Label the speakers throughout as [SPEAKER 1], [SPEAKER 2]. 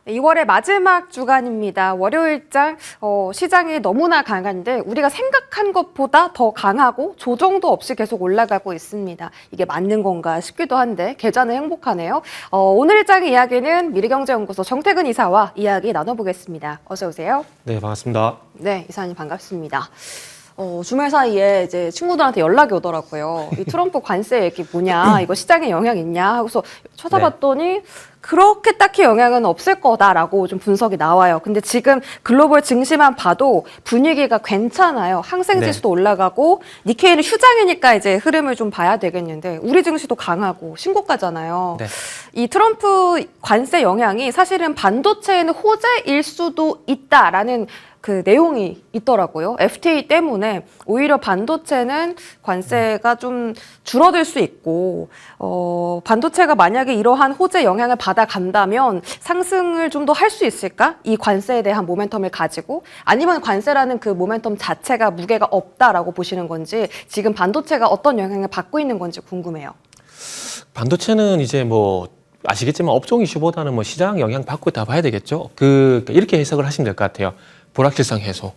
[SPEAKER 1] 2월의 마지막 주간입니다. 월요일장 시장이 너무나 강한데 우리가 생각한 것보다 더 강하고 조정도 없이 계속 올라가고 있습니다. 이게 맞는 건가 싶기도 한데 계좌는 행복하네요. 오늘 장 이야기는 미래경제연구소 정태근 이사와 이야기 나눠보겠습니다. 어서 오세요.
[SPEAKER 2] 네, 반갑습니다.
[SPEAKER 1] 네, 이사님 반갑습니다. 주말 사이에 이제 친구들한테 연락이 오더라고요. 이 트럼프 관세 얘기 뭐냐, 이거 시장에 영향 있냐 하고서 찾아봤더니 그렇게 딱히 영향은 없을 거다라고 좀 분석이 나와요. 근데 지금 글로벌 증시만 봐도 분위기가 괜찮아요. 항생 지수도 올라가고 니케이는 휴장이니까 이제 흐름을 좀 봐야 되겠는데 우리 증시도 강하고 신고가잖아요.
[SPEAKER 2] 네.
[SPEAKER 1] 이 트럼프 관세 영향이 사실은 반도체에는 호재일 수도 있다라는 그 내용이 있더라고요. FTA 때문에 오히려 반도체는 관세가 좀 줄어들 수 있고 반도체가 만약에 이러한 호재 영향을 받아간다면 상승을 좀 더 할 수 있을까? 이 관세에 대한 모멘텀을 가지고 아니면 관세라는 그 모멘텀 자체가 무게가 없다라고 보시는 건지 지금 반도체가 어떤 영향을 받고 있는 건지 궁금해요.
[SPEAKER 2] 반도체는 이제 뭐 아시겠지만 업종 이슈보다는 뭐 시장 영향 받고 있다 봐야 되겠죠. 이렇게 해석을 하시면 될 것 같아요. 불확실성 해소.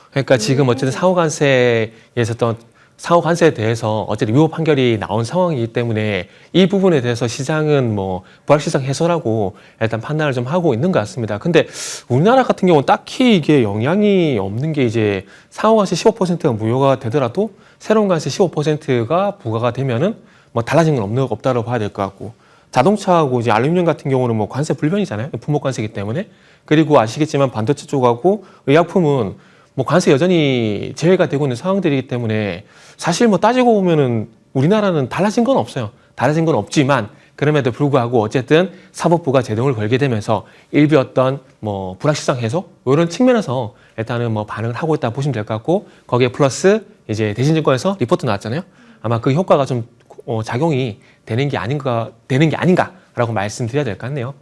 [SPEAKER 2] 그러니까 지금 어쨌든 상호 관세에서 상호 관세에 대해서 어쨌든 위법 판결이 나온 상황이기 때문에 이 부분에 대해서 시장은 뭐 불확실성 해소라고 일단 판단을 좀 하고 있는 것 같습니다. 근데 우리나라 같은 경우는 딱히 이게 영향이 없는 게 이제 상호 관세 15%가 무효가 되더라도 새로운 관세 15%가 부과가 되면은 뭐 달라진 건 없다고 봐야 될 것 같고 자동차하고 이제 알루미늄 같은 경우는 뭐 관세 불변이잖아요. 품목 관세이기 때문에. 그리고 아시겠지만 반도체 쪽하고 의약품은 뭐 관세 여전히 제외가 되고 있는 상황들이기 때문에 사실 뭐 따지고 보면은 우리나라는 달라진 건 없어요. 달라진 건 없지만 그럼에도 불구하고 어쨌든 사법부가 제동을 걸게 되면서 일부 어떤 뭐 불확실성 해소 이런 측면에서 일단은 뭐 반응을 하고 있다 보시면 될 것 같고 거기에 플러스 이제 대신증권에서 리포트 나왔잖아요. 아마 그 효과가 좀 작용이 되는 게 아닌가라고 말씀드려야 될 것 같네요.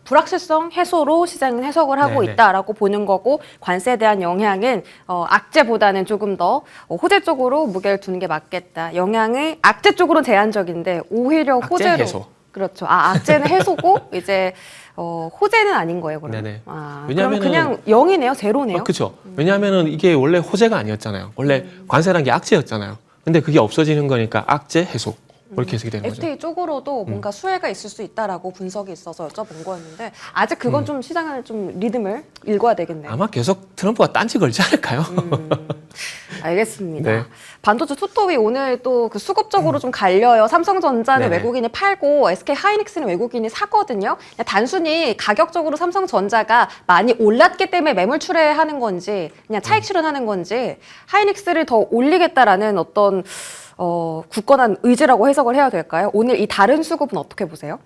[SPEAKER 1] 불확실성 해소로 시장은 해석을 하고
[SPEAKER 2] 네네.
[SPEAKER 1] 있다라고 보는 거고 관세에 대한 영향은 악재보다는 조금 더 호재 쪽으로 무게를 두는 게 맞겠다. 영향을 악재 쪽으로는 제한적인데 오히려
[SPEAKER 2] 악재
[SPEAKER 1] 호재로
[SPEAKER 2] 해소.
[SPEAKER 1] 그렇죠. 악재는 해소고 이제 호재는 아닌 거예요. 그러면.
[SPEAKER 2] 네네.
[SPEAKER 1] 그러면 그냥 0이네요, 제로네요.
[SPEAKER 2] 그렇죠. 왜냐하면은 이게 원래 호재가 아니었잖아요. 원래 관세란 게 악재였잖아요. 근데 그게 없어지는 거니까 악재 해소. 그렇게 해석이 되는 거죠.
[SPEAKER 1] FTA 쪽으로도 뭔가 수혜가 있을 수 있다라고 분석이 있어서 여쭤본 거였는데 아직 그건 좀 시장을 좀 리듬을 읽어야 되겠네요.
[SPEAKER 2] 아마 계속 트럼프가 딴지 걸지 않을까요?
[SPEAKER 1] 알겠습니다.
[SPEAKER 2] 네.
[SPEAKER 1] 반도체 투톱이 오늘 또 그 수급적으로 좀 갈려요. 삼성전자는
[SPEAKER 2] 네네.
[SPEAKER 1] 외국인이 팔고 SK 하이닉스는 외국인이 사거든요. 그냥 단순히 가격적으로 삼성전자가 많이 올랐기 때문에 매물 출회하는 건지 그냥 차익 실현하는 건지 하이닉스를 더 올리겠다라는 어떤 굳건한 의지라고 해석을 해야 될까요? 오늘 이 다른 수급은 어떻게 보세요?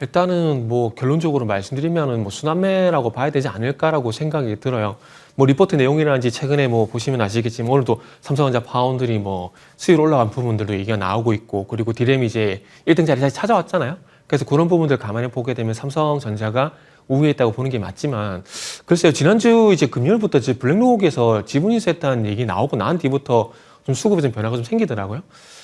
[SPEAKER 2] 일단은 뭐 결론적으로 말씀드리면은 뭐 순환매라고 봐야 되지 않을까라고 생각이 들어요. 뭐 리포트 내용이라든지 최근에 뭐 보시면 아시겠지만 오늘도 삼성전자 파운드리 뭐 수율 올라간 부분들도 얘기가 나오고 있고 그리고 디램이 이제 1등 자리 다시 찾아왔잖아요. 그래서 그런 부분들 감안해 보게 되면 삼성전자가 우위에 있다고 보는 게 맞지만 글쎄요 지난주 이제 금요일부터 이제 블랙록에서 지분 인수했다는 얘기 나오고 난 뒤부터 좀 수급에 좀 변화가 좀 생기더라고요.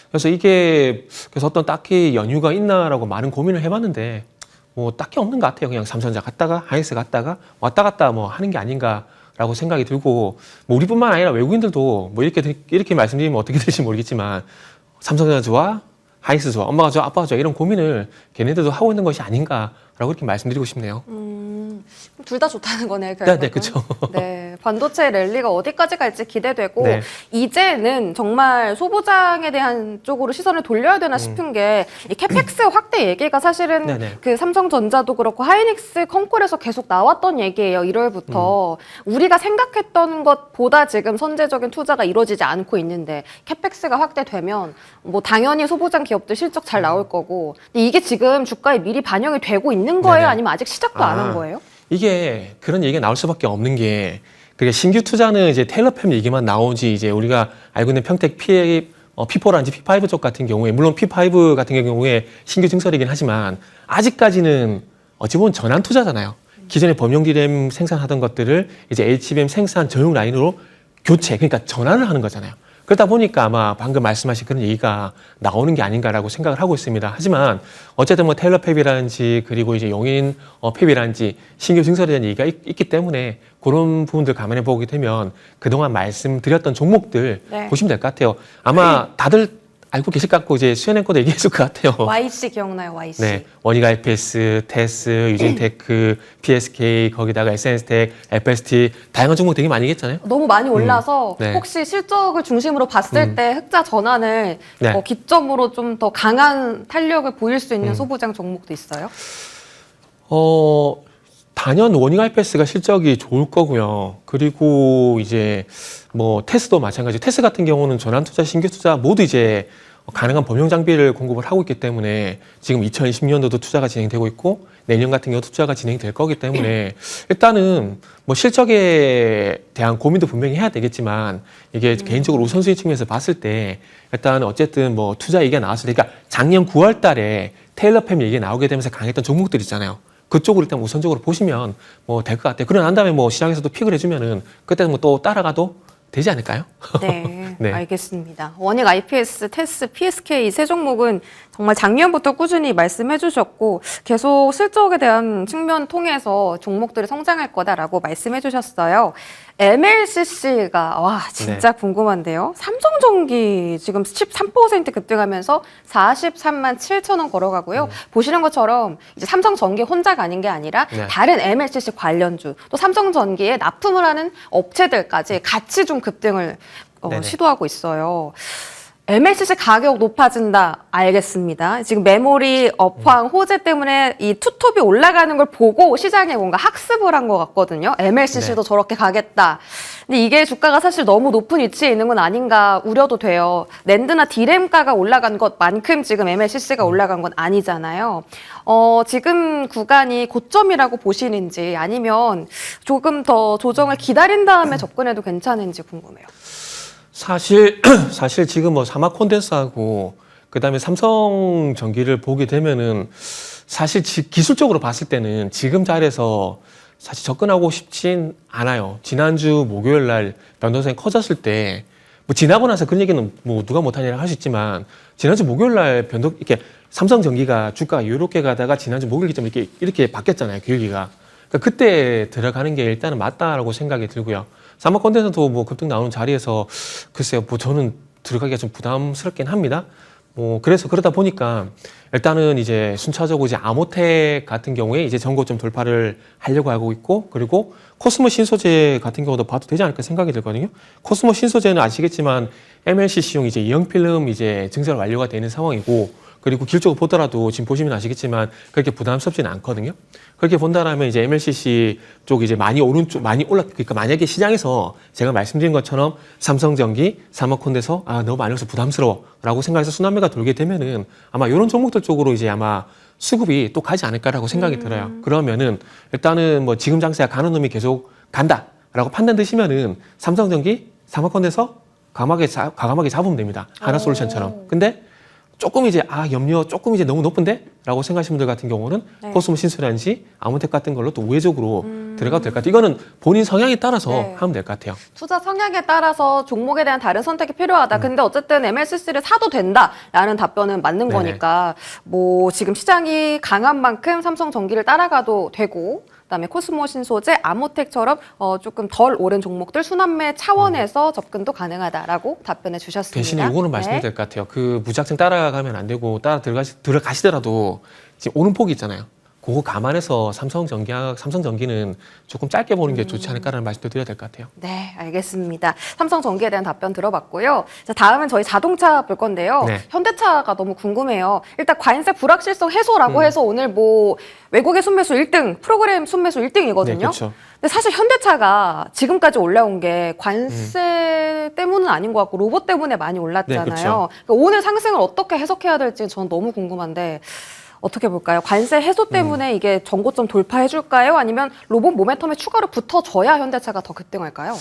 [SPEAKER 2] 그래서 이게 그래서 어떤 딱히 연유가 있나라고 많은 고민을 해봤는데 뭐 딱히 없는 것 같아요. 그냥 삼성전자 갔다가 하이닉스 갔다가 왔다 갔다 뭐 하는 게 아닌가라고 생각이 들고 뭐 우리뿐만 아니라 외국인들도 뭐 이렇게 말씀드리면 어떻게 될지 모르겠지만 삼성전자 좋아, 하이닉스 좋아, 엄마가 좋아, 아빠가 좋아 이런 고민을 걔네들도 하고 있는 것이 아닌가라고 이렇게 말씀드리고 싶네요.
[SPEAKER 1] 둘 다 좋다는 거네요, 결국은.
[SPEAKER 2] 네, 그렇죠.
[SPEAKER 1] 네, 반도체 랠리가 어디까지 갈지 기대되고
[SPEAKER 2] 네.
[SPEAKER 1] 이제는 정말 소부장에 대한 쪽으로 시선을 돌려야 되나 싶은 게 이 캐펙스 확대 얘기가 사실은
[SPEAKER 2] 네네.
[SPEAKER 1] 그 삼성전자도 그렇고 하이닉스 컨콜에서 계속 나왔던 얘기예요, 1월부터. 우리가 생각했던 것보다 지금 선제적인 투자가 이루어지지 않고 있는데 캐펙스가 확대되면 뭐 당연히 소부장 기업들 실적 잘 나올 거고 근데 이게 지금 주가에 미리 반영이 되고 있는 거예요?
[SPEAKER 2] 네네.
[SPEAKER 1] 아니면 아직 시작도 안 한 거예요?
[SPEAKER 2] 이게 그런 얘기가 나올 수밖에 없는 게 그게 신규 투자는 이제 테일러팸 얘기만 나오지 이제 우리가 알고 있는 평택 P4라든지 P5 쪽 같은 경우에 물론 P5 같은 경우에 신규 증설이긴 하지만 아직까지는 어찌 보면 전환 투자잖아요. 기존에 범용 디램 생산하던 것들을 이제 HBM 생산 전용 라인으로 교체 그러니까 전환을 하는 거잖아요. 그러다 보니까 아마 방금 말씀하신 그런 얘기가 나오는 게 아닌가라고 생각을 하고 있습니다. 하지만 어쨌든 뭐 테일러 팹이라든지 그리고 이제 용인 팹이라든지 신규 증설에 대한 얘기가 있기 때문에 그런 부분들 감안해 보게 되면 그동안 말씀드렸던 종목들
[SPEAKER 1] 네.
[SPEAKER 2] 보시면 될 것 같아요. 아마 다들 알고 계실 것 같고 이제 수연앵커도 얘기했을 것 같아요.
[SPEAKER 1] YC 기억나요, YC?
[SPEAKER 2] 네, 원희가 IPS, 테스, 유진테크, PSK, 거기다가 SNS텍, FST 다양한 종목 되게 많이 했잖아요.
[SPEAKER 1] 너무 많이 올라서
[SPEAKER 2] 네.
[SPEAKER 1] 혹시 실적을 중심으로 봤을 때 흑자 전환을
[SPEAKER 2] 네.
[SPEAKER 1] 기점으로 좀 더 강한 탄력을 보일 수 있는 소부장 종목도 있어요?
[SPEAKER 2] 단연 원익 IPS가 실적이 좋을 거고요. 그리고 이제 뭐 테스도 마찬가지. 테스 같은 경우는 전환 투자, 신규 투자 모두 이제 가능한 범용 장비를 공급을 하고 있기 때문에 지금 2020년도도 투자가 진행되고 있고 내년 같은 경우 투자가 진행될 거기 때문에 일단은 뭐 실적에 대한 고민도 분명히 해야 되겠지만 이게 개인적으로 우선순위 측면에서 봤을 때 일단 어쨌든 뭐 투자 얘기가 나왔을 때 그러니까 작년 9월 달에 테일러 팹 얘기가 나오게 되면서 강했던 종목들 있잖아요. 그쪽으로 일단 우선적으로 보시면 뭐 될 것 같아요. 그러고 난 다음에 뭐 시장에서도 픽을 해주면은 그때는 뭐 또 따라가도 되지 않을까요?
[SPEAKER 1] 네,
[SPEAKER 2] 네.
[SPEAKER 1] 알겠습니다. 원익 IPS, 테스, PSK 세 종목은 정말 작년부터 꾸준히 말씀해 주셨고 계속 실적에 대한 측면 통해서 종목들이 성장할 거다라고 말씀해 주셨어요. MLCC가 와 진짜 궁금한데요. 삼성전기 지금 13% 급등하면서 43만 7천 원 걸어가고요. 보시는 것처럼 이제 삼성전기 혼자가 아닌 게 아니라
[SPEAKER 2] 네.
[SPEAKER 1] 다른 MLCC 관련주 또 삼성전기에 납품을 하는 업체들까지 같이 좀 급등을
[SPEAKER 2] 네네.
[SPEAKER 1] 시도하고 있어요. MLCC 가격 높아진다. 알겠습니다. 지금 메모리 업황 호재 때문에 이 투톱이 올라가는 걸 보고 시장에 뭔가 학습을 한 것 같거든요. MLCC도
[SPEAKER 2] 네.
[SPEAKER 1] 저렇게 가겠다. 근데 이게 주가가 사실 너무 높은 위치에 있는 건 아닌가 우려도 돼요. 낸드나 디램가가 올라간 것만큼 지금 MLCC가 올라간 건 아니잖아요. 지금 구간이 고점이라고 보시는지 아니면 조금 더 조정을 기다린 다음에 접근해도 괜찮은지 궁금해요.
[SPEAKER 2] 사실 지금 뭐 사막 콘덴서하고 그다음에 삼성전기를 보게 되면은 사실 기술적으로 봤을 때는 지금 자리에서 사실 접근하고 싶진 않아요. 지난주 목요일 날 변동성이 커졌을 때 뭐 지나고 나서 그런 얘기는 뭐 누가 못하냐고 할 수 있지만 지난주 목요일 날 변동 이렇게 삼성전기가 주가가 이렇게 가다가 지난주 목요일 기점 이렇게 바뀌었잖아요. 기울기가. 그러니까 그때 들어가는 게 일단은 맞다라고 생각이 들고요. 사막 콘덴서도 뭐 급등 나오는 자리에서 글쎄요, 뭐 저는 들어가기가 좀 부담스럽긴 합니다. 뭐 그래서 그러다 보니까 일단은 이제 순차적으로 이제 아모텍 같은 경우에 이제 전고점 돌파를 하려고 하고 있고 그리고 코스모 신소재 같은 경우도 봐도 되지 않을까 생각이 들거든요. 코스모 신소재는 아시겠지만 MLCC용 이제 이형 필름 이제 증설 완료가 되는 상황이고 그리고 길적으로 보더라도 지금 보시면 아시겠지만 그렇게 부담스럽지는 않거든요. 그렇게 본다라면 이제 MLCC 쪽 이제 많이 오른쪽 많이 그러니까 만약에 시장에서 제가 말씀드린 것처럼 삼성전기, 사모콘데서 너무 많이 올라서 부담스러워라고 생각해서 순환매가 돌게 되면은 아마 이런 종목들 쪽으로 이제 아마 수급이 또 가지 않을까라고 생각이 들어요. 그러면은 일단은 뭐 지금 장세가 가는 놈이 계속 간다라고 판단 드시면은 삼성전기, 사모콘데서 과감하게 잡으면 됩니다. 하나솔루션처럼. 근데 조금 이제 염려 조금 이제 너무 높은데? 라고 생각하시는 분들 같은 경우는
[SPEAKER 1] 네.
[SPEAKER 2] 코스모 신소라든지 아모텍 같은 걸로 또 우회적으로 들어가도 될 것 같아요. 이거는 본인 성향에 따라서
[SPEAKER 1] 네.
[SPEAKER 2] 하면 될 것 같아요.
[SPEAKER 1] 투자 성향에 따라서 종목에 대한 다른 선택이 필요하다. 근데 어쨌든 MLCC를 사도 된다라는 답변은 맞는
[SPEAKER 2] 네네.
[SPEAKER 1] 거니까 뭐 지금 시장이 강한 만큼 삼성전기를 따라가도 되고 그다음에 코스모 신소재, 아모텍처럼 조금 덜 오른 종목들 순환매 차원에서 접근도 가능하다라고 답변해 주셨습니다.
[SPEAKER 2] 대신에 이거는 말씀드려야 될 것 같아요. 그 무작정 따라가면 안 되고 들어가시더라도 지금 오른 폭이 있잖아요. 그거 감안해서 삼성전기는 조금 짧게 보는 게 좋지 않을까라는 말씀도 드려야 될 것 같아요.
[SPEAKER 1] 네, 알겠습니다. 삼성전기에 대한 답변 들어봤고요. 자, 다음은 저희 자동차 볼 건데요.
[SPEAKER 2] 네.
[SPEAKER 1] 현대차가 너무 궁금해요. 일단 관세 불확실성 해소라고 해서 오늘 뭐 외국의 순매수 1등, 프로그램 순매수 1등이거든요.
[SPEAKER 2] 네, 그렇죠.
[SPEAKER 1] 근데 사실 현대차가 지금까지 올라온 게 관세 때문은 아닌 것 같고 로봇 때문에 많이 올랐잖아요.
[SPEAKER 2] 네, 그렇죠.
[SPEAKER 1] 그러니까 오늘 상승을 어떻게 해석해야 될지 저는 너무 궁금한데 어떻게 볼까요? 관세 해소 때문에 이게 전고점 돌파해 줄까요? 아니면 로봇 모멘텀에 추가로 붙어줘야 현대차가 더 급등할까요?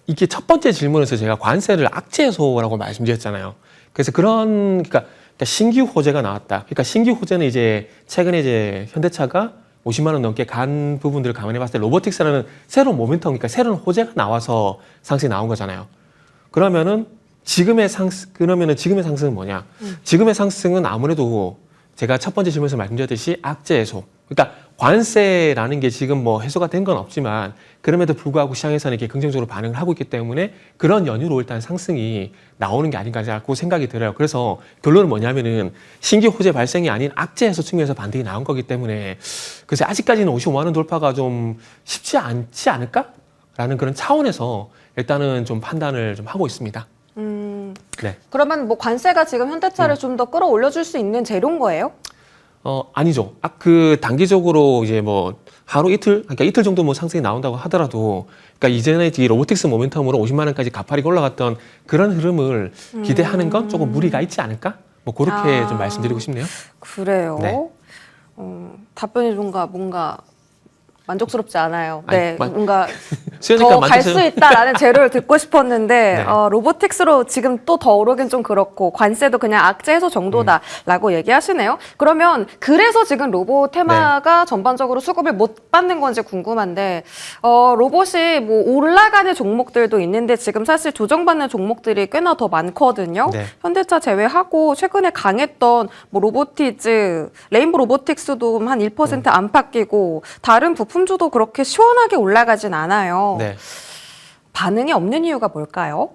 [SPEAKER 2] 이게 첫 번째 질문에서 제가 관세를 악재 해소라고 말씀드렸잖아요. 그래서 그러니까 신규 호재가 나왔다. 그러니까 신규 호재는 이제 최근에 이제 현대차가 50만 원 넘게 간 부분들을 감안해 봤을 때 로보틱스라는 새로운 모멘텀, 그러니까 새로운 호재가 나와서 상승이 나온 거잖아요. 그러면은 지금의 상승은 뭐냐? 지금의 상승은 아무래도 제가 첫 번째 질문에서 말씀드렸듯이 악재 해소. 그러니까 관세라는 게 지금 뭐 해소가 된 건 없지만 그럼에도 불구하고 시장에서는 이렇게 긍정적으로 반응을 하고 있기 때문에 그런 연유로 일단 상승이 나오는 게 아닌가라고 생각이 들어요. 그래서 결론은 뭐냐면은 신규 호재 발생이 아닌 악재 해소 측면에서 반등이 나온 거기 때문에 그래서 아직까지는 55만 원 돌파가 좀 쉽지 않지 않을까라는 그런 차원에서 일단은 좀 판단을 좀 하고 있습니다. 네.
[SPEAKER 1] 그러면 뭐 관세가 지금 현대차를 좀 더 끌어올려줄 수 있는 재료인 거예요?
[SPEAKER 2] 아니죠. 그 단기적으로 이제 뭐 하루 이틀, 그러니까 이틀 정도 뭐 상승이 나온다고 하더라도, 그러니까 이전에 이 로보틱스 모멘텀으로 50만 원까지 가파르게 올라갔던 그런 흐름을 기대하는 건 조금 무리가 있지 않을까? 뭐 그렇게 좀 말씀드리고 싶네요.
[SPEAKER 1] 그래요.
[SPEAKER 2] 네.
[SPEAKER 1] 답변이 뭔가 만족스럽지 않아요.
[SPEAKER 2] 아니,
[SPEAKER 1] 네, 뭔가
[SPEAKER 2] 수연이니까
[SPEAKER 1] 더 갈 수
[SPEAKER 2] 만드세요.
[SPEAKER 1] 있다라는 재료를 듣고 싶었는데
[SPEAKER 2] 네.
[SPEAKER 1] 로보틱스로 지금 또 더 오르긴 좀 그렇고 관세도 그냥 악재 해소 정도다라고 얘기하시네요. 그러면 그래서 지금 로봇 테마가 전반적으로 수급을 못 받는 건지 궁금한데 로봇이 뭐 올라가는 종목들도 있는데 지금 사실 조정받는 종목들이 꽤나 더 많거든요.
[SPEAKER 2] 네.
[SPEAKER 1] 현대차 제외하고 최근에 강했던 뭐 로보티즈, 레인보 로보틱스도 한 1% 안팎이고 다른 부품주도 그렇게 시원하게 올라가진 않아요.
[SPEAKER 2] 네.
[SPEAKER 1] 반응이 없는 이유가 뭘까요?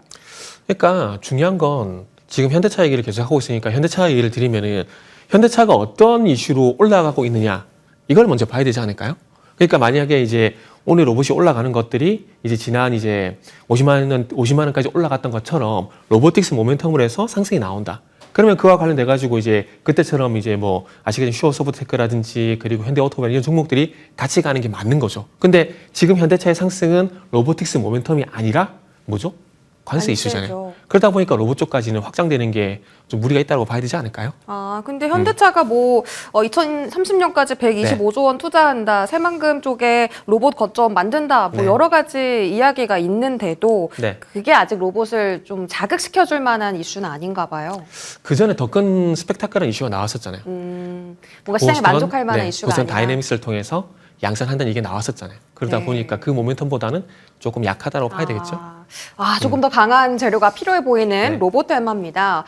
[SPEAKER 2] 그러니까 중요한 건 지금 현대차 얘기를 계속 하고 있으니까 현대차 얘기를 드리면은 현대차가 어떤 이슈로 올라가고 있느냐 이걸 먼저 봐야 되지 않을까요? 그러니까 만약에 이제 오늘 로봇이 올라가는 것들이 이제 지난 이제 50만 원까지 올라갔던 것처럼 로보틱스 모멘텀으로 해서 상승이 나온다. 그러면 그와 관련돼 가지고 이제 그때처럼 이제 뭐 아시겠지만 슈어 소프트테크라든지 그리고 현대 오토바이 이런 종목들이 같이 가는 게 맞는 거죠. 근데 지금 현대차의 상승은 로보틱스 모멘텀이 아니라 뭐죠? 관세 이슈잖아요.
[SPEAKER 1] 관세죠.
[SPEAKER 2] 그러다 보니까 로봇 쪽까지는 확장되는 게 좀 무리가 있다고 봐야 되지 않을까요?
[SPEAKER 1] 근데 현대차가 뭐 2030년까지 125조 원 투자한다, 새만금 쪽에 로봇 거점 만든다, 뭐
[SPEAKER 2] 네.
[SPEAKER 1] 여러 가지 이야기가 있는데도
[SPEAKER 2] 네.
[SPEAKER 1] 그게 아직 로봇을 좀 자극시켜줄 만한 이슈는 아닌가 봐요.
[SPEAKER 2] 그 전에 더 큰 스펙타클한 이슈가 나왔었잖아요.
[SPEAKER 1] 뭔가 시장에 만족할 만한
[SPEAKER 2] 네,
[SPEAKER 1] 이슈가
[SPEAKER 2] 보스턴
[SPEAKER 1] 아니라.
[SPEAKER 2] 다이내믹스를 통해서 양산한다는 이게 나왔었잖아요. 그러다
[SPEAKER 1] 네.
[SPEAKER 2] 보니까 그 모멘텀보다는 조금 약하다고 봐야 되겠죠.
[SPEAKER 1] 조금 더 강한 재료가 필요해 보이는
[SPEAKER 2] 네.
[SPEAKER 1] 로봇 테마입니다.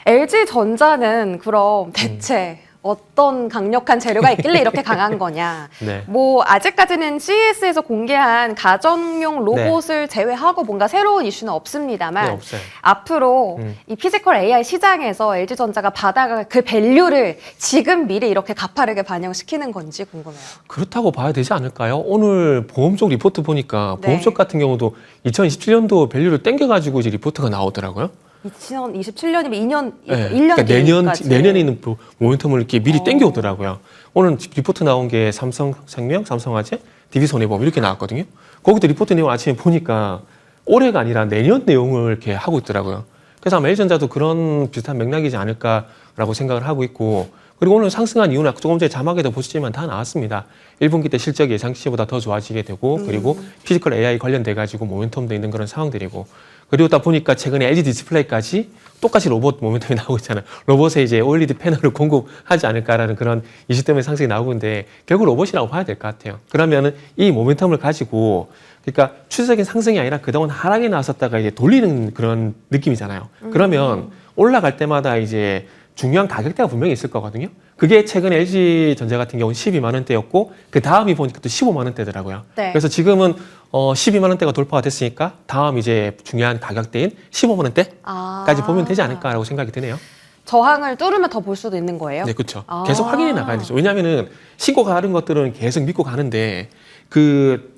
[SPEAKER 1] LG전자는 그럼 대체 어떤 강력한 재료가 있길래 이렇게 강한 거냐?
[SPEAKER 2] 네.
[SPEAKER 1] 뭐 아직까지는 CES에서 공개한 가정용 로봇을 제외하고 뭔가 새로운 이슈는 없습니다만
[SPEAKER 2] 네, 없어요.
[SPEAKER 1] 앞으로 이 피지컬 AI 시장에서 LG전자가 받아갈 그 밸류를 지금 미리 이렇게 가파르게 반영시키는 건지 궁금해요.
[SPEAKER 2] 그렇다고 봐야 되지 않을까요? 오늘 보험 쪽 리포트 보니까
[SPEAKER 1] 네.
[SPEAKER 2] 보험 쪽 같은 경우도 2027년도 밸류를 땡겨가지고 이제 리포트가 나오더라고요.
[SPEAKER 1] 2027년이면 2년,
[SPEAKER 2] 네.
[SPEAKER 1] 1년
[SPEAKER 2] 그러니까
[SPEAKER 1] 뒤까지.
[SPEAKER 2] 내년에 있는 모멘텀을 이렇게 미리 땡겨오더라고요. 오늘 리포트 나온 게 삼성생명, 삼성화재, DB손해보험 이렇게 나왔거든요. 거기도 리포트 내용 아침에 보니까 올해가 아니라 내년 내용을 이렇게 하고 있더라고요. 그래서 아마 LG전자도 그런 비슷한 맥락이지 않을까라고 생각을 하고 있고, 그리고 오늘 상승한 이유는 조금 전에 자막에도 보시지만 다 나왔습니다. 1분기 때 실적 예상치보다 더 좋아지게 되고, 그리고 피지컬 AI 관련돼 가지고 모멘텀도 있는 그런 상황들이고, 그리고 다 보니까 최근에 LG 디스플레이까지 똑같이 로봇 모멘텀이 나오고 있잖아요. 로봇에 이제 OLED 패널을 공급하지 않을까라는 그런 이슈 때문에 상승이 나오고 있는데 결국 로봇이라고 봐야 될 것 같아요. 그러면은 이 모멘텀을 가지고 그러니까 추세적인 상승이 아니라 그동안 하락에 나왔었다가 이제 돌리는 그런 느낌이잖아요. 그러면 올라갈 때마다 이제 중요한 가격대가 분명히 있을 거거든요. 그게 최근에 LG전자 같은 경우는 12만 원대였고 그 다음이 보니까 또 15만 원대더라고요.
[SPEAKER 1] 네.
[SPEAKER 2] 그래서 지금은 12만 원대가 돌파가 됐으니까 다음 이제 중요한 가격대인 15만 원대까지 보면 되지 않을까라고 생각이 드네요.
[SPEAKER 1] 저항을 뚫으면 더 볼 수도 있는 거예요?
[SPEAKER 2] 네, 그렇죠. 계속 확인해 나가야 되죠. 왜냐하면은 신고가 다른 것들은 계속 믿고 가는데 그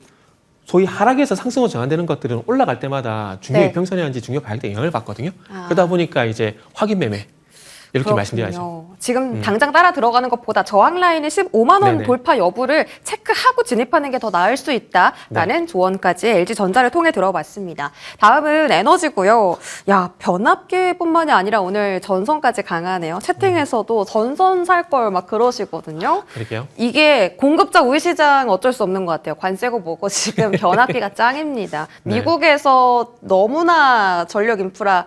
[SPEAKER 2] 소위 하락에서 상승으로 전환되는 것들은 올라갈 때마다 중요
[SPEAKER 1] 네.
[SPEAKER 2] 이평선이라든지 중요 가격대 영향을 받거든요. 그러다 보니까 이제 확인 매매 이렇게
[SPEAKER 1] 그렇군요.
[SPEAKER 2] 말씀드려야죠.
[SPEAKER 1] 지금 당장 따라 들어가는 것보다 저항 라인의 15만 원
[SPEAKER 2] 네네.
[SPEAKER 1] 돌파 여부를 체크하고 진입하는 게 더 나을 수 있다라는 조언까지 LG전자를 통해 들어봤습니다. 다음은 에너지고요. 야, 변압기뿐만이 아니라 오늘 전선까지 강하네요. 채팅에서도 전선 살 걸 막 그러시거든요.
[SPEAKER 2] 그럴게요.
[SPEAKER 1] 이게 공급자 우위 시장 어쩔 수 없는 것 같아요. 관세고 뭐고 지금 변압기가 짱입니다.
[SPEAKER 2] 네.
[SPEAKER 1] 미국에서 너무나 전력 인프라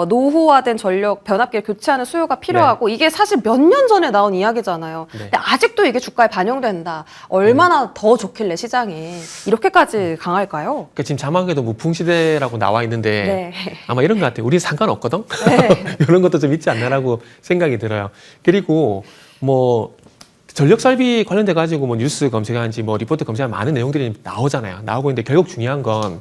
[SPEAKER 1] 노후화된 전력 변압기를 교체하는 수요 수요가 필요하고 이게 사실 몇 년 전에 나온 이야기잖아요.
[SPEAKER 2] 네.
[SPEAKER 1] 근데 아직도 이게 주가에 반영된다. 얼마나 더 좋길래 시장이 이렇게까지 강할까요?
[SPEAKER 2] 그러니까 지금 자막에도 무풍시대라고 나와 있는데
[SPEAKER 1] 네.
[SPEAKER 2] 아마 이런 것 같아요. 우리 상관없거든.
[SPEAKER 1] 네.
[SPEAKER 2] 이런 것도 좀 있지 않나라고 생각이 들어요. 그리고 뭐 전력 설비 관련돼 가지고 뭐 뉴스 검색한지 뭐 리포트 검색한 많은 내용들이 나오잖아요. 나오고 있는데 결국 중요한 건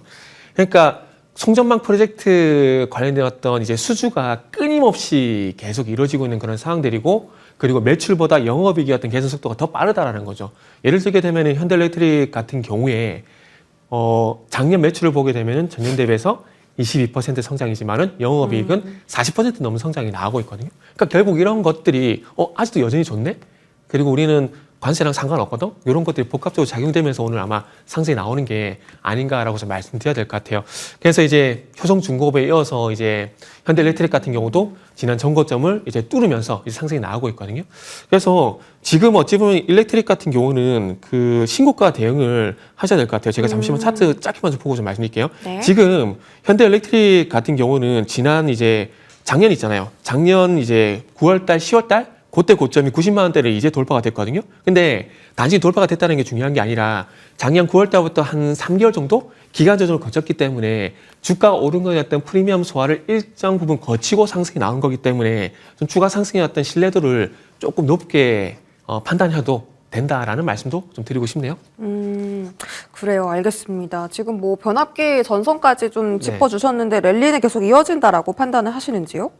[SPEAKER 2] 그러니까 송전망 프로젝트 관련된 어떤 이제 수주가 끊임없이 계속 이루어지고 있는 그런 상황들이고 그리고 매출보다 영업이익의 어떤 개선 속도가 더 빠르다라는 거죠. 예를 들게 되면은 현대일렉트릭 같은 경우에 작년 매출을 보게 되면은 전년 대비해서 22% 성장이지만은 영업이익은 40% 넘는 성장이 나오고 있거든요. 그러니까 결국 이런 것들이 아직도 여전히 좋네. 그리고 우리는 관세랑 상관없거든. 이런 것들이 복합적으로 작용되면서 오늘 아마 상승이 나오는 게 아닌가라고 좀 말씀드려야 될 것 같아요. 그래서 이제 효성중공업에 이어서 이제 현대일렉트릭 같은 경우도 지난 전고점을 이제 뚫으면서 이제 상승이 나오고 있거든요. 그래서 지금 어찌 보면 일렉트릭 같은 경우는 그 신고가 대응을 하셔야 될 것 같아요. 제가 잠시만 차트 짧게 먼저 보고 좀 말씀드릴게요.
[SPEAKER 1] 네.
[SPEAKER 2] 지금 현대일렉트릭 같은 경우는 지난 이제 작년 있잖아요. 작년 이제 9월달, 10월달 그때 고점이 90만 원대를 이제 돌파가 됐거든요. 근데 단순히 돌파가 됐다는 게 중요한 게 아니라 작년 9월 달부터 한 3개월 정도 기간 조정을 거쳤기 때문에 주가가 오른 거에 어떤 프리미엄 소화를 일정 부분 거치고 상승이 나온 거기 때문에 좀 추가 상승의 어떤 신뢰도를 조금 높게 판단해도 된다라는 말씀도 좀 드리고 싶네요.
[SPEAKER 1] 그래요. 알겠습니다. 지금 뭐 변압기 전선까지 좀
[SPEAKER 2] 네.
[SPEAKER 1] 짚어주셨는데 랠리는 계속 이어진다라고 판단을 하시는지요?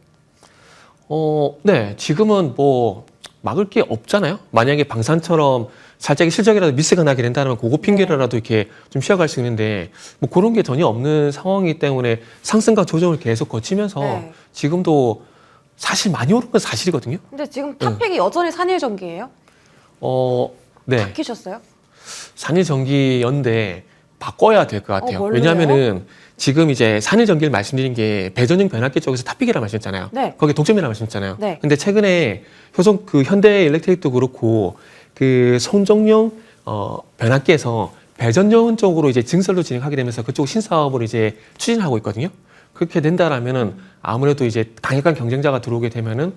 [SPEAKER 2] 네. 지금은 뭐 막을 게 없잖아요. 만약에 방산처럼 살짝 실적이라도 미스가 나게 된다면 그거 핑계로라도 이렇게 좀 쉬어갈 수 있는데 뭐 그런 게 전혀 없는 상황이기 때문에 상승과 조정을 계속 거치면서
[SPEAKER 1] 네.
[SPEAKER 2] 지금도 사실 많이 오른 건 사실이거든요.
[SPEAKER 1] 근데 지금 탑픽이 여전히 산일전기예요?
[SPEAKER 2] 네.
[SPEAKER 1] 바뀌셨어요?
[SPEAKER 2] 산일전기연대 바꿔야 될 것 같아요.
[SPEAKER 1] 뭘로요?
[SPEAKER 2] 왜냐하면은 지금 이제 산일전기를 말씀드린 게 배전용 변압기 쪽에서 탑픽이라고 말씀했잖아요.
[SPEAKER 1] 네.
[SPEAKER 2] 거기 독점이라고 말씀했잖아요.
[SPEAKER 1] 네.
[SPEAKER 2] 근데 최근에 그 현대일렉트릭도 그렇고 그 손정용 변압기에서 배전용 쪽으로 이제 증설로 진행하게 되면서 그쪽 신사업을 이제 추진하고 있거든요. 그렇게 된다라면은 아무래도 이제 강력한 경쟁자가 들어오게 되면은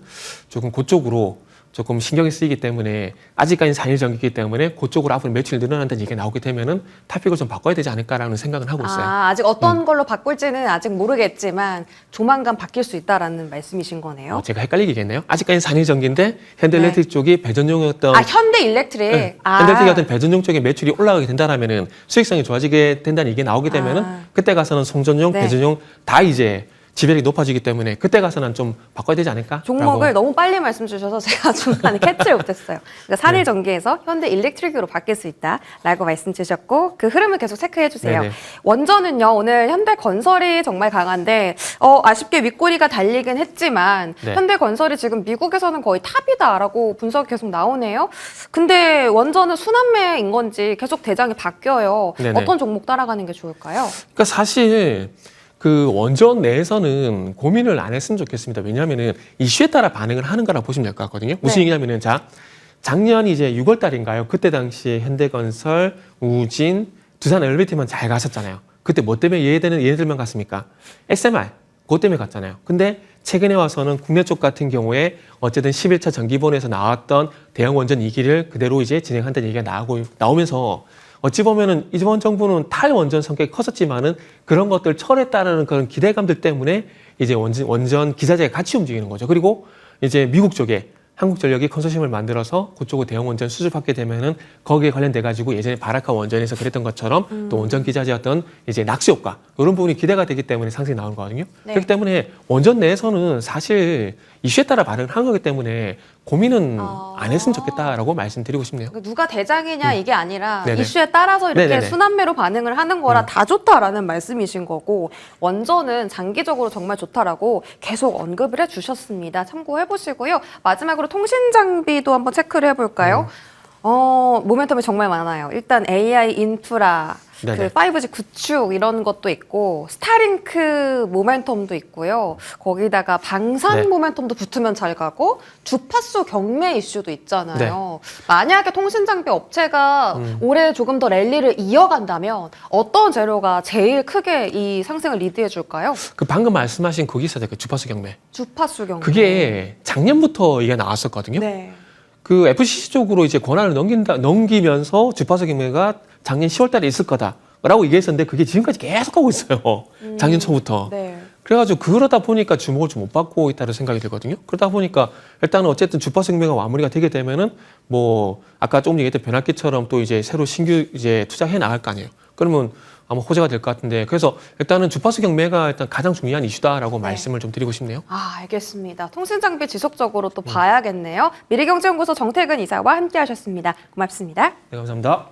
[SPEAKER 2] 조금 그쪽으로 조금 신경이 쓰이기 때문에 아직까지는 산일전기이기 때문에 그쪽으로 앞으로 매출이 늘어난다는 얘기가 나오게 되면은 탑픽을 좀 바꿔야 되지 않을까라는 생각은 하고 있어요.
[SPEAKER 1] 아직 어떤 걸로 바꿀지는 아직 모르겠지만 조만간 바뀔 수 있다라는 말씀이신 거네요.
[SPEAKER 2] 제가 헷갈리겠네요. 아직까지는 산일전기인데 현대일렉트릭 쪽이 배전용이었던
[SPEAKER 1] 현대일렉트릭.
[SPEAKER 2] 네. 현대일렉트릭 같은 배전용 쪽의 매출이 올라가게 된다라면은 수익성이 좋아지게 된다는 얘기 나오게 되면은 그때 가서는 송전용,
[SPEAKER 1] 네.
[SPEAKER 2] 배전용 다 이제 지배력이 높아지기 때문에 그때 가서는 좀 바꿔야 되지 않을까?
[SPEAKER 1] 종목을 너무 빨리 말씀 주셔서 제가 중간에 캐치를 못했어요. 그러니까 산일전기에서 현대일렉트릭으로 바뀔 수 있다라고 말씀 주셨고 그 흐름을 계속 체크해 주세요.
[SPEAKER 2] 네네.
[SPEAKER 1] 원전은요 오늘 현대건설이 정말 강한데 아쉽게 윗꼬리가 달리긴 했지만
[SPEAKER 2] 네.
[SPEAKER 1] 현대건설이 지금 미국에서는 거의 탑이다라고 분석이 계속 나오네요. 근데 원전은 순환매인 건지 계속 대장이 바뀌어요.
[SPEAKER 2] 네네.
[SPEAKER 1] 어떤 종목 따라가는 게 좋을까요?
[SPEAKER 2] 그러니까 사실 그 원전 내에서는 고민을 안 했으면 좋겠습니다. 왜냐하면은 이슈에 따라 반응을 하는 거라 보시면 될 것 같거든요. 무슨
[SPEAKER 1] 네.
[SPEAKER 2] 얘기냐면은 작년 이제 6월 달인가요? 그때 당시에 현대건설, 우진, 두산 엘리베이터만 잘 갔었잖아요. 그때 뭐 때문에 얘네들만 갔습니까? SMR 그것 때문에 갔잖아요. 근데 최근에 와서는 국내 쪽 같은 경우에 어쨌든 11차 정기본에서 나왔던 대형 원전 2기를 그대로 이제 진행한다는 얘기가 나오면서 어찌 보면은 이번 정부는 탈원전 성격이 컸었지만은 그런 것들 철회했다는 그런 기대감들 때문에 이제 원전 기사제가 같이 움직이는 거죠. 그리고 이제 미국 쪽에 한국전력이 컨소시엄을 만들어서 그쪽으로 대형 원전 수주받게 되면은 거기에 관련돼 가지고 예전에 바라카 원전에서 그랬던 것처럼 또 원전 기자재였던 이제 낙수 효과 이런 부분이 기대가 되기 때문에 상승이 나오는 거거든요.
[SPEAKER 1] 네.
[SPEAKER 2] 그렇기 때문에 원전 내에서는 사실 이슈에 따라 반응을 한 거기 때문에 고민은 안 했으면 좋겠다라고 말씀드리고 싶네요.
[SPEAKER 1] 그러니까 누가 대장이냐 이게 아니라
[SPEAKER 2] 네네.
[SPEAKER 1] 이슈에 따라서 이렇게
[SPEAKER 2] 네네네.
[SPEAKER 1] 순환매로 반응을 하는 거라 다 좋다라는 말씀이신 거고 원전은 장기적으로 정말 좋다라고 계속 언급을 해주셨습니다. 참고해 보시고요. 마지막으로 통신 장비도 한번 체크를 해볼까요? 모멘텀이 정말 많아요. 일단 AI 인프라
[SPEAKER 2] 네네.
[SPEAKER 1] 그 5G 구축 이런 것도 있고 스타링크 모멘텀도 있고요. 거기다가 방산
[SPEAKER 2] 네.
[SPEAKER 1] 모멘텀도 붙으면 잘 가고 주파수 경매 이슈도 있잖아요.
[SPEAKER 2] 네.
[SPEAKER 1] 만약에 통신장비 업체가 올해 조금 더 랠리를 이어간다면 어떤 재료가 제일 크게 이 상승을 리드해 줄까요?
[SPEAKER 2] 그 방금 말씀하신 거기 있어야 그 주파수 경매.
[SPEAKER 1] 주파수 경매.
[SPEAKER 2] 그게 작년부터 이게 나왔었거든요.
[SPEAKER 1] 네.
[SPEAKER 2] 그 FCC 쪽으로 이제 권한을 넘기면서 주파수 경매가 작년 10월 달에 있을 거다라고 얘기했었는데 그게 지금까지 계속 하고 있어요. 작년 초부터.
[SPEAKER 1] 네.
[SPEAKER 2] 그래가지고 그러다 보니까 주목을 좀 못 받고 있다는 생각이 들거든요. 그러다 보니까 일단은 어쨌든 주파수 경매가 마무리가 되게 되면은 뭐 아까 조금 얘기했던 변압기처럼 또 이제 새로 신규 이제 투자해 나갈 거 아니에요. 그러면 아마 호재가 될 것 같은데 그래서 일단은 주파수 경매가 일단 가장 중요한 이슈다라고
[SPEAKER 1] 네.
[SPEAKER 2] 말씀을 좀 드리고 싶네요.
[SPEAKER 1] 아, 알겠습니다. 통신장비 지속적으로 또 봐야겠네요. 미래경제연구소 정태근 이사와 함께 하셨습니다. 고맙습니다.
[SPEAKER 2] 네, 감사합니다.